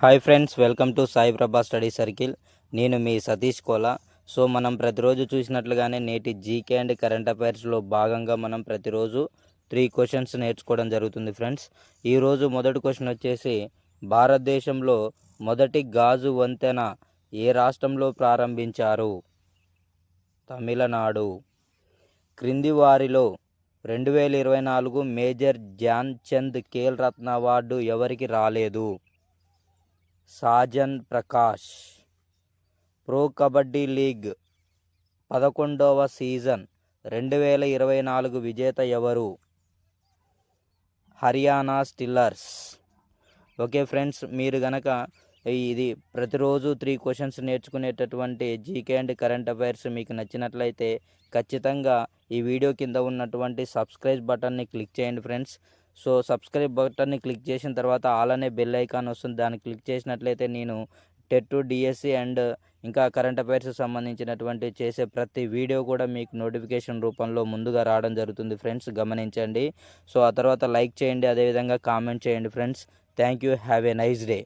Hi friends, welcome to Sai ప్రభా study circle. నేను మీ Satish Kola. So మనం ప్రతిరోజు చూసినట్లుగానే నేటి జీకే అండ్ కరెంట్ అఫైర్స్లో భాగంగా మనం ప్రతిరోజు 3 క్వశ్చన్స్ నేర్చుకోవడం జరుగుతుంది ఫ్రెండ్స్. ఈరోజు మొదటి క్వశ్చన్ వచ్చేసి, భారతదేశంలో మొదటి గాజు వంతెన ఏ రాష్ట్రంలో ప్రారంభించారు? తమిళనాడు. క్రింది వారిలో 2024 మేజర్ ధ్యాన్ చంద్ ఖేల్ రత్న అవార్డు ఎవరికి రాలేదు? సాజన్ ప్రకాష్. ప్రో కబడ్డీ లీగ్ 11వ సీజన్ 2024 విజేత ఎవరు? హర్యానా స్టిల్లర్స్. ఓకే ఫ్రెండ్స్, మీరు గనక ఇది ప్రతిరోజు 3 క్వశ్చన్స్ నేర్చుకునేటటువంటి జీకే అండ్ కరెంట్ అఫైర్స్ మీకు నచ్చినట్లయితే ఖచ్చితంగా ఈ వీడియో కింద ఉన్నటువంటి సబ్స్క్రైబ్ బటన్ని క్లిక్ చేయండి ఫ్రెండ్స్. సో సబ్స్క్రైబ్ బటన్ని క్లిక్ చేసిన తర్వాత ఆల్ అనే బెల్ ఐకాన్ వస్తుంది, దాన్ని క్లిక్ చేసినట్లయితే నేను టెట్, డిఎస్సి అండ్ ఇంకా కరెంట్ అఫైర్స్ సంబంధించినటువంటి చేసే ప్రతి వీడియో కూడా మీకు నోటిఫికేషన్ రూపంలో ముందుగా రావడం జరుగుతుంది ఫ్రెండ్స్, గమనించండి. సో ఆ తర్వాత లైక్ చేయండి, అదేవిధంగా కామెంట్ చేయండి friends. Thank you. Have a nice day.